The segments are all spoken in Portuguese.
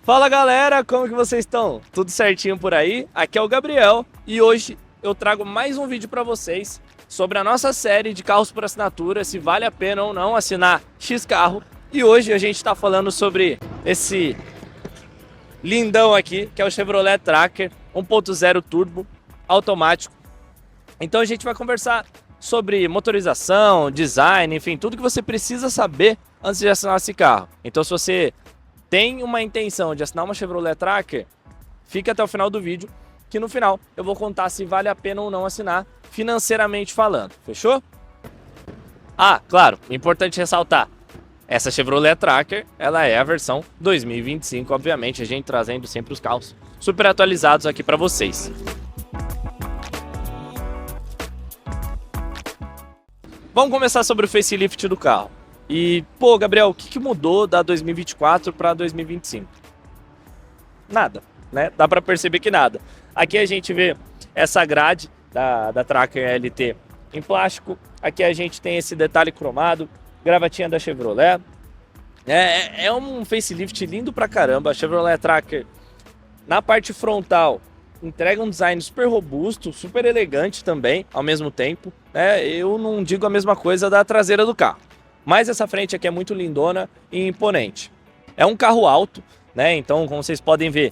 Fala galera, como que vocês estão? Tudo certinho por aí? Aqui é o Gabriel e hoje eu trago mais um vídeo para vocês sobre a nossa série de carros por assinatura, se vale a pena ou não assinar X carro. E hoje a gente está falando sobre esse lindão aqui, que é o Chevrolet Tracker 1.0 turbo automático. Então a gente vai conversar sobre motorização, design, enfim, tudo que você precisa saber antes de assinar esse carro. Então se você tem uma intenção de assinar uma Chevrolet Tracker, fica até o final do vídeo, que no final eu vou contar se vale a pena ou não assinar, financeiramente falando, fechou? Ah, claro, importante ressaltar, essa Chevrolet Tracker, ela é a versão 2025, obviamente, a gente trazendo sempre os carros super atualizados aqui para vocês. Vamos começar sobre o facelift do carro. E, pô, Gabriel, o que mudou da 2024 para 2025? Nada, né? Dá para perceber que nada. Aqui a gente vê essa grade da Tracker LT em plástico. Aqui a gente tem esse detalhe cromado, gravatinha da Chevrolet. É um facelift lindo pra caramba. A Chevrolet Tracker, na parte frontal, entrega um design super robusto, super elegante também, ao mesmo tempo. Eu não digo a mesma coisa da traseira do carro. Mas essa frente aqui é muito lindona e imponente. É um carro alto, né? Então, como vocês podem ver,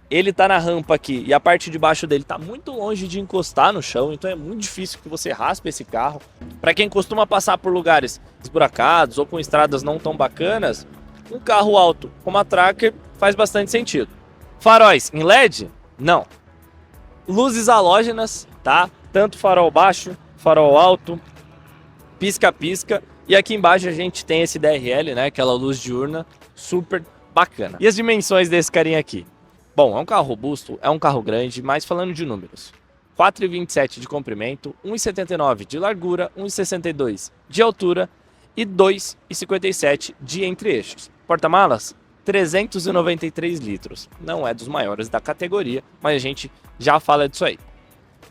ele tá na rampa aqui e a parte de baixo dele tá muito longe de encostar no chão, então é muito difícil que você raspe esse carro. Para quem costuma passar por lugares esburacados ou com estradas não tão bacanas, um carro alto como a Tracker faz bastante sentido. Faróis em LED? Não. Luzes halógenas, tá? Tanto farol baixo, farol alto, pisca-pisca. E aqui embaixo a gente tem esse DRL, né? Aquela luz diurna super bacana. E as dimensões desse carinha aqui? Bom, é um carro robusto, é um carro grande, mas falando de números. 4,27 de comprimento, 1,79 de largura, 1,62 de altura e 2,57 de entre-eixos. Porta-malas? 393 litros. Não é dos maiores da categoria, mas a gente já fala disso aí.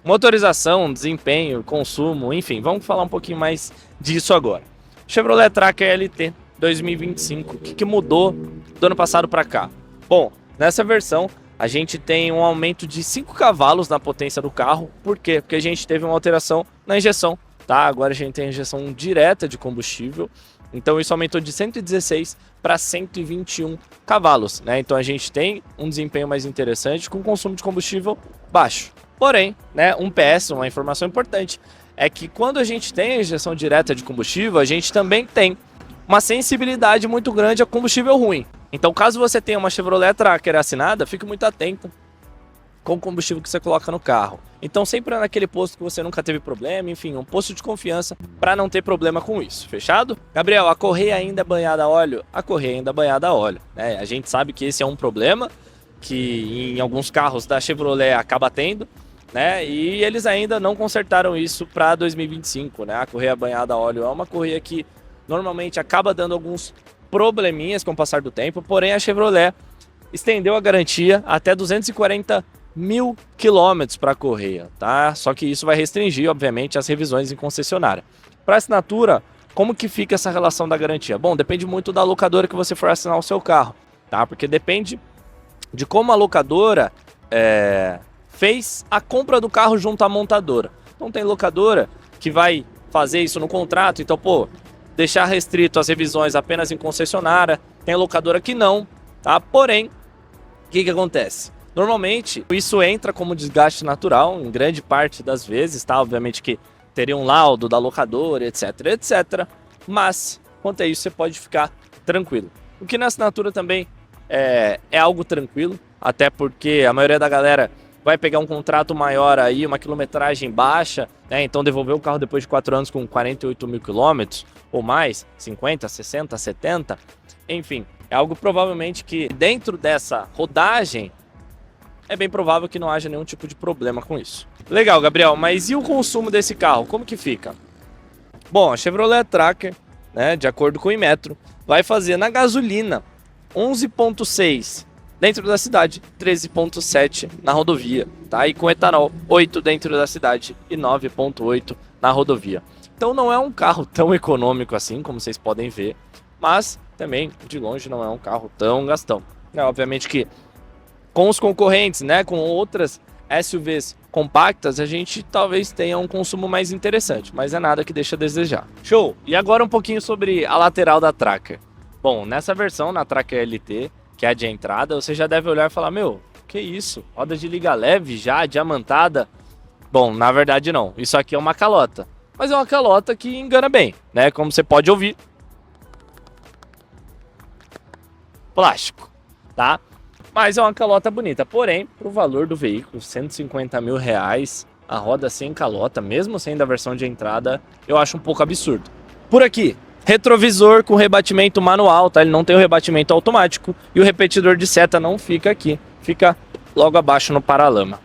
Motorização, desempenho, consumo, enfim, vamos falar um pouquinho mais disso agora. Chevrolet Tracker LT 2025, o que mudou do ano passado para cá? Bom, nessa versão a gente tem um aumento de 5 cavalos na potência do carro. Por quê? Porque a gente teve uma alteração na injeção, tá? Agora a gente tem injeção direta de combustível, então isso aumentou de 116 para 121 cavalos, né? Então a gente tem um desempenho mais interessante com consumo de combustível baixo. Porém, né, um PS, uma informação importante, é que quando a gente tem a injeção direta de combustível, a gente também tem uma sensibilidade muito grande a combustível ruim. Então, caso você tenha uma Chevrolet Tracker assinada, fique muito atento com o combustível que você coloca no carro. Então, sempre naquele posto que você nunca teve problema, enfim, um posto de confiança para não ter problema com isso. Fechado? Gabriel, a correia ainda é banhada a óleo? A correia ainda é banhada a óleo, né? A gente sabe que esse é um problema que em alguns carros da Chevrolet acaba tendo, né? E eles ainda não consertaram isso para 2025, né? A correia banhada a óleo é uma correia que normalmente acaba dando alguns probleminhas com o passar do tempo, porém a Chevrolet estendeu a garantia até 240 mil quilômetros para a correia, tá? Só que isso vai restringir, obviamente, as revisões em concessionária. Para assinatura, como que fica essa relação da garantia? Bom, depende muito da locadora que você for assinar o seu carro, tá? Porque depende de como a locadora fez a compra do carro junto à montadora. Então tem locadora que vai fazer isso no contrato, então, pô, deixar restrito as revisões apenas em concessionária. Tem locadora que não, tá? Porém, o que acontece? Normalmente, isso entra como desgaste natural, em grande parte das vezes, tá? Obviamente que teria um laudo da locadora, etc, etc. Mas, quanto a isso, você pode ficar tranquilo. O que na assinatura também é algo tranquilo, até porque a maioria da galera vai pegar um contrato maior aí, uma quilometragem baixa, né? Então devolver o carro depois de 4 anos com 48 mil quilômetros ou mais, 50, 60, 70, enfim, é algo provavelmente que dentro dessa rodagem é bem provável que não haja nenhum tipo de problema com isso. Legal, Gabriel, mas e o consumo desse carro? Como que fica? Bom, a Chevrolet Tracker, né, de acordo com o Inmetro, vai fazer na gasolina 11,6 dentro da cidade, 13,7 na rodovia, tá? E com etanol, 8 dentro da cidade e 9,8 na rodovia. Então não é um carro tão econômico assim, como vocês podem ver, mas também de longe não é um carro tão gastão. Obviamente que com os concorrentes, né, com outras SUVs compactas, a gente talvez tenha um consumo mais interessante, mas é nada que deixa a desejar. Show! E agora um pouquinho sobre a lateral da Tracker. Bom, nessa versão, na Tracker LT, que é a de entrada, você já deve olhar e falar, meu, que isso? Roda de liga leve já, diamantada? Bom, na verdade não, isso aqui é uma calota. Mas é uma calota que engana bem, né, como você pode ouvir. Plástico, tá? Mas é uma calota bonita, porém, pro valor do veículo, 150 mil reais, a roda sem calota, mesmo sendo a versão de entrada, eu acho um pouco absurdo. Por aqui, retrovisor com rebatimento manual, tá? Ele não tem o rebatimento automático e o repetidor de seta não fica aqui, fica logo abaixo no paralama.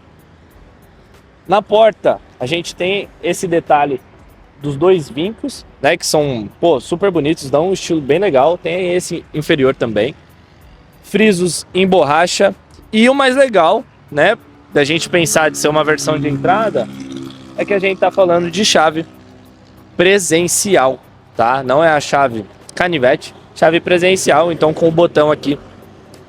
Na porta, a gente tem esse detalhe dos dois vincos, né, que são, pô, super bonitos, dão um estilo bem legal. Tem esse inferior também. Frisos em borracha. E o mais legal, né, da gente pensar de ser uma versão de entrada, é que a gente tá falando de chave presencial, tá? Não é a chave canivete, chave presencial, então com o botão aqui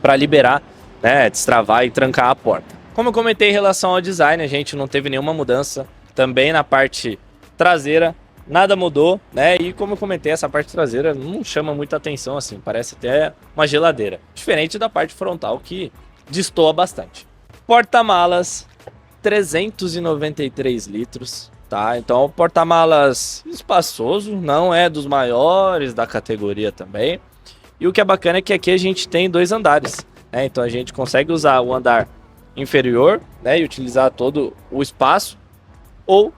para liberar, né, destravar e trancar a porta. Como eu comentei em relação ao design, a gente não teve nenhuma mudança. Também na parte traseira, nada mudou, né? E como eu comentei, essa parte traseira não chama muita atenção, assim, parece até uma geladeira. Diferente da parte frontal, que destoa bastante. Porta-malas, 393 litros, tá? Então, porta-malas espaçoso, não é dos maiores da categoria também. E o que é bacana é que aqui a gente tem dois andares, né? Então a gente consegue usar o andar inferior, né, e utilizar todo o espaço, ou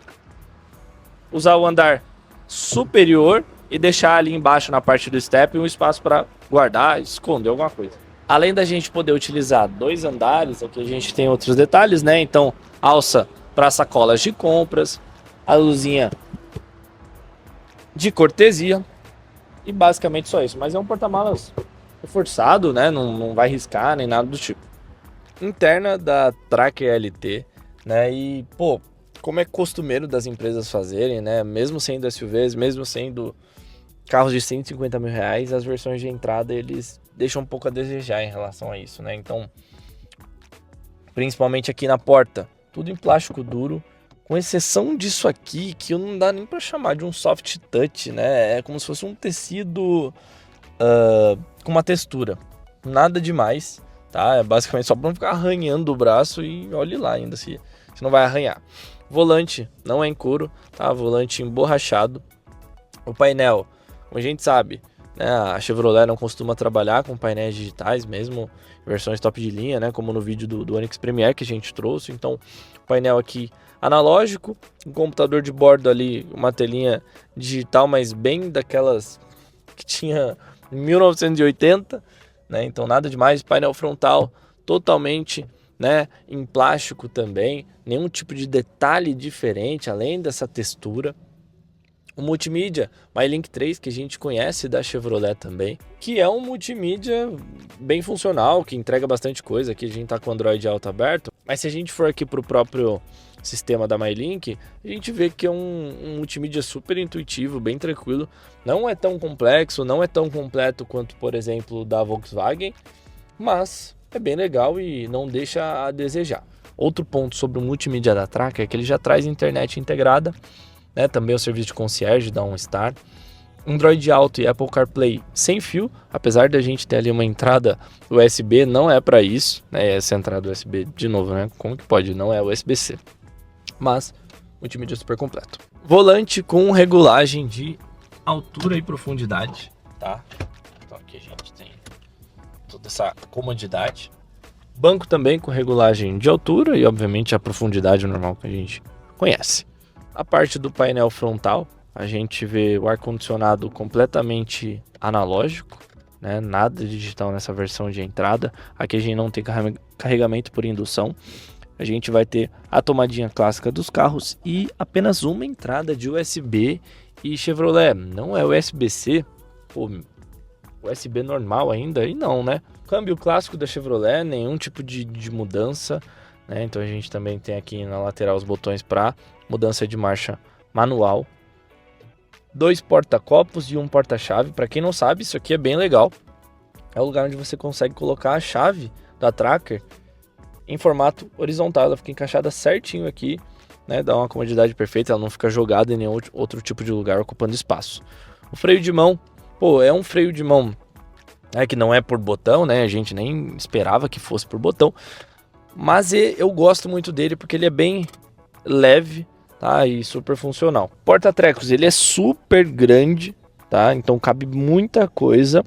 usar o andar superior e deixar ali embaixo na parte do step um espaço para guardar, esconder alguma coisa. Além da gente poder utilizar dois andares, aqui a gente tem outros detalhes, né? Então, alça para sacolas de compras, a luzinha de cortesia e basicamente só isso. Mas é um porta-malas reforçado, né? Não vai riscar nem nada do tipo. Interna da Tracker LT, né? E, pô, como é costumeiro das empresas fazerem, né? Mesmo sendo SUVs, mesmo sendo carros de 150 mil reais, as versões de entrada eles deixam um pouco a desejar em relação a isso, né? Então, principalmente aqui na porta, tudo em plástico duro, com exceção disso aqui, que não dá nem para chamar de um soft touch, né? É como se fosse um tecido com uma textura, nada demais. Tá? É basicamente só para não ficar arranhando o braço e olhe lá ainda se não vai arranhar. Volante não é em couro, tá? Volante emborrachado. O painel, como a gente sabe, né? A Chevrolet não costuma trabalhar com painéis digitais, mesmo versões top de linha, né? Como no vídeo do Onix Premier que a gente trouxe. Então, painel aqui analógico, um computador de bordo ali, uma telinha digital, mas bem daquelas que tinha em 1980. Né? Então nada demais, painel frontal totalmente, né, em plástico também, nenhum tipo de detalhe diferente além dessa textura. O multimídia MyLink 3 que a gente conhece da Chevrolet também, que é um multimídia bem funcional, que entrega bastante coisa. Aqui a gente tá com o Android Auto aberto, mas se a gente for aqui pro próprio sistema da MyLink, a gente vê que é um multimídia super intuitivo, bem tranquilo. Não é tão complexo, não é tão completo quanto, por exemplo, da Volkswagen, mas é bem legal e não deixa a desejar. Outro ponto sobre o multimídia da Tracker é que ele já traz internet integrada, né? Também o serviço de concierge da OnStar, Android Auto e Apple CarPlay sem fio, apesar de a gente ter ali uma entrada USB, não é para isso, né? Essa entrada USB, de novo, né? Como que pode? Não é USB-C. Mas multimídia super completo. Volante com regulagem de altura e profundidade, tá? Então aqui a gente tem toda essa comodidade. Banco também com regulagem de altura e obviamente a profundidade normal que a gente conhece. A parte do painel frontal, a gente vê o ar-condicionado completamente analógico, né? Nada digital nessa versão de entrada. Aqui a gente não tem carregamento por indução. A gente vai ter a tomadinha clássica dos carros e apenas uma entrada de USB. E Chevrolet não é USB-C, pô, USB normal ainda? E não, né? Câmbio clássico da Chevrolet, nenhum tipo de mudança, né? Então a gente também tem aqui na lateral os botões para mudança de marcha manual. 2 porta-copos e um porta-chave. Para quem não sabe, isso aqui é bem legal. é o lugar onde você consegue colocar a chave da Tracker em formato horizontal. Ela fica encaixada certinho aqui, né? Dá uma comodidade perfeita, ela não fica jogada em nenhum outro tipo de lugar ocupando espaço. O freio de mão, pô, é um freio de mão, né, que não é por botão, né? A gente nem esperava que fosse por botão, mas eu gosto muito dele porque ele é bem leve, tá? E super funcional. Porta-trecos, ele é super grande, tá? Então cabe muita coisa.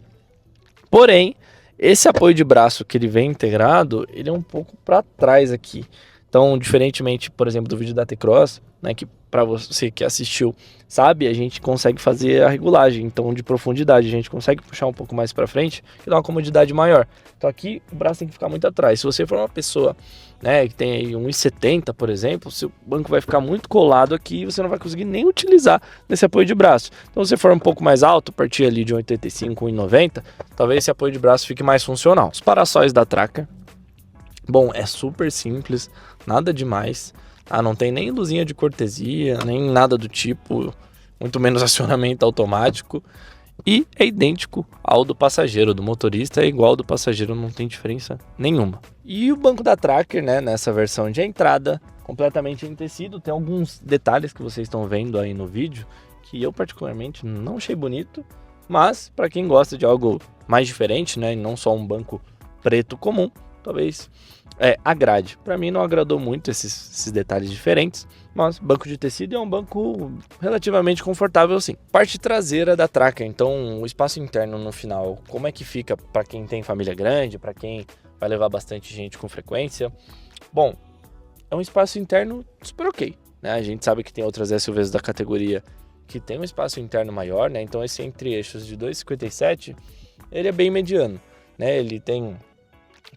Porém, esse apoio de braço que ele vem integrado, ele é um pouco para trás aqui. Então, diferentemente, por exemplo, do vídeo da T-Cross, né, que para você que assistiu sabe, a gente consegue fazer a regulagem, então de profundidade, a gente consegue puxar um pouco mais para frente e dar uma comodidade maior. Então aqui o braço tem que ficar muito atrás. Se você for uma pessoa, né, que tem aí 1,70, por exemplo, seu banco vai ficar muito colado aqui e você não vai conseguir nem utilizar nesse apoio de braço. Então se você for um pouco mais alto, partir ali de 1,85, 1,90, talvez esse apoio de braço fique mais funcional. Os paraçóis da Tracker, bom, é super simples, nada demais. Não tem nem luzinha de cortesia, nem nada do tipo, muito menos acionamento automático. E é idêntico ao do passageiro, do motorista é igual ao do passageiro, não tem diferença nenhuma. E o banco da Tracker, né, nessa versão de entrada, completamente em tecido, tem alguns detalhes que vocês estão vendo aí no vídeo, que eu particularmente não achei bonito, mas para quem gosta de algo mais diferente, né, e não só um banco preto comum, talvez agrade. Para mim não agradou muito esses detalhes diferentes, mas banco de tecido é um banco relativamente confortável sim. Parte traseira da Tracker, então o espaço interno no final, como é que fica para quem tem família grande, para quem vai levar bastante gente com frequência? Bom, é um espaço interno super ok, né? A gente sabe que tem outras SUVs da categoria que tem um espaço interno maior, né? Então esse entre-eixos de 2,57, ele é bem mediano, né? Ele tem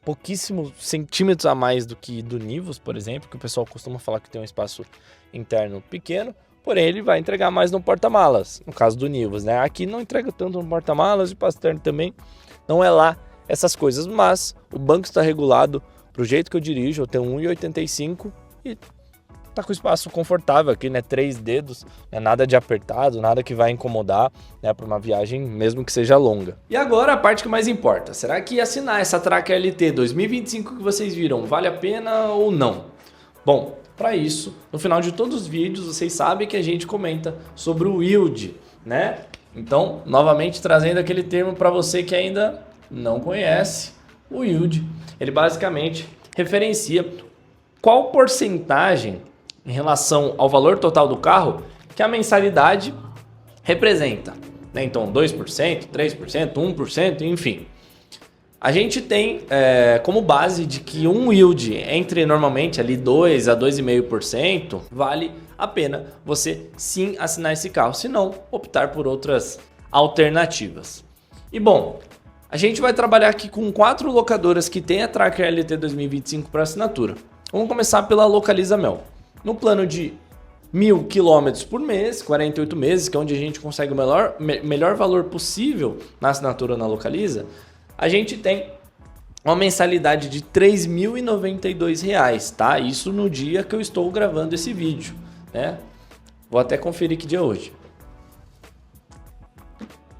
pouquíssimos centímetros a mais do que do Nivus, por exemplo, que o pessoal costuma falar que tem um espaço interno pequeno, porém ele vai entregar mais no porta-malas, no caso do Nivus, né? Aqui não entrega tanto no porta-malas, o espaço externo também não é lá essas coisas, mas o banco está regulado pro jeito que eu dirijo, eu tenho 1,85 e tá com espaço confortável aqui, né? 3 dedos, né? Nada de apertado, nada que vai incomodar, né? Para uma viagem, mesmo que seja longa. E agora a parte que mais importa: será que assinar essa Tracker LT 2025 que vocês viram vale a pena ou não? Bom, para isso, no final de todos os vídeos, vocês sabem que a gente comenta sobre o yield, né? Então, novamente trazendo aquele termo para você que ainda não conhece, o yield, ele basicamente referencia qual porcentagem em relação ao valor total do carro que a mensalidade representa, né? Então 2%, 3%, 1%, enfim. A gente tem como base de que um yield entre normalmente ali 2 a 2,5% vale a pena você sim assinar esse carro, se não optar por outras alternativas. E bom, a gente vai trabalhar aqui com 4 locadoras que tem a Tracker LT 2025 para assinatura. Vamos começar pela Localiza Mel. No plano de 1.000 km por mês, 48 meses, que é onde a gente consegue o melhor valor possível na assinatura na Localiza, a gente tem uma mensalidade de R$ 3.092, tá? Isso no dia que eu estou gravando esse vídeo, né? Vou até conferir que dia é hoje.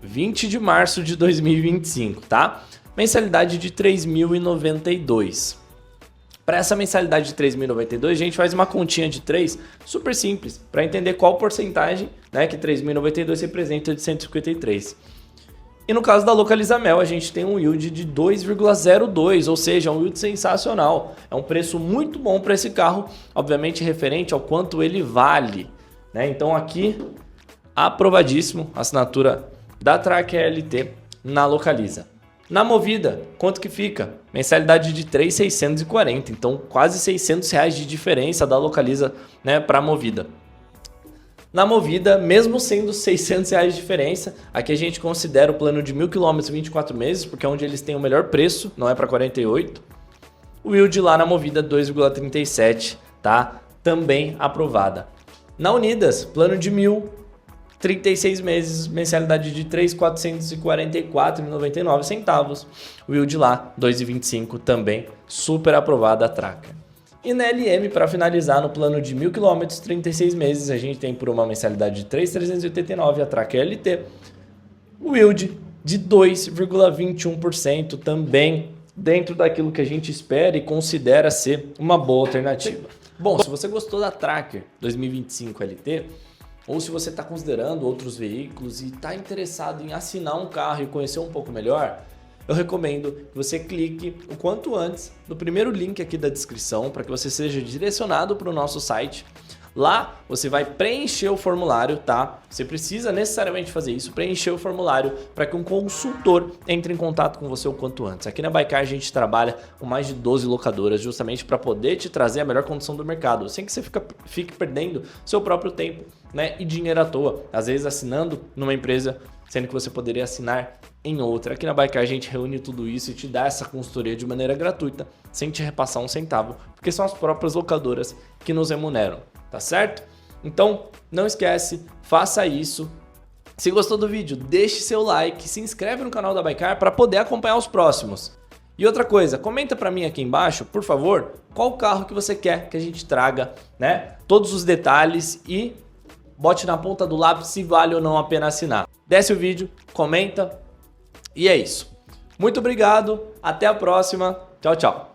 20 de março de 2025, tá? Mensalidade de R$ 3.092. Para essa mensalidade de 3.092, a gente faz uma continha de 3 super simples, para entender qual porcentagem, né, que 3.092 representa de 153. E no caso da Localiza Mel, a gente tem um yield de 2,02, ou seja, um yield sensacional. É um preço muito bom para esse carro, obviamente referente ao quanto ele vale, né? Então aqui, aprovadíssimo, a assinatura da Tracker LT na Localiza. Na Movida, quanto que fica? Mensalidade de 3.640, então quase R$600 de diferença da Localiza, né, para a Movida. Na Movida, mesmo sendo R$600 de diferença, aqui a gente considera o plano de 1.000 km 24 meses, porque é onde eles têm o melhor preço, não é para 48. O yield lá na Movida 2,37, tá? Também aprovada. Na Unidas, plano de 1.000, 36 meses, mensalidade de R$ 3.444,99. O yield lá, 2,25, também super aprovada a Tracker. E na LM, para finalizar, no plano de 1.000 km, 36 meses, a gente tem por uma mensalidade de R$ 3.389 a Tracker LT. O yield de 2,21%, também dentro daquilo que a gente espera e considera ser uma boa alternativa. Bom, se você gostou da Tracker 2025 LT, ou se você está considerando outros veículos e está interessado em assinar um carro e conhecer um pouco melhor, eu recomendo que você clique o quanto antes no primeiro link aqui da descrição para que você seja direcionado para o nosso site. Lá você vai preencher o formulário, tá? Você precisa necessariamente fazer isso, preencher o formulário para que um consultor entre em contato com você o quanto antes. Aqui na Baicar a gente trabalha com mais de 12 locadoras justamente para poder te trazer a melhor condição do mercado, sem que você fique perdendo seu próprio tempo, né, e dinheiro à toa, às vezes assinando numa empresa, sendo que você poderia assinar em outra. Aqui na Baicar a gente reúne tudo isso e te dá essa consultoria de maneira gratuita, sem te repassar um centavo, porque são as próprias locadoras que nos remuneram. Tá certo? Então, não esquece, faça isso. Se gostou do vídeo, deixe seu like, se inscreve no canal da Baicar para poder acompanhar os próximos. E outra coisa, comenta para mim aqui embaixo, por favor, qual carro que você quer que a gente traga, né? Todos os detalhes e bote na ponta do lápis se vale ou não a pena assinar. Desce o vídeo, comenta e é isso. Muito obrigado, até a próxima. Tchau, tchau.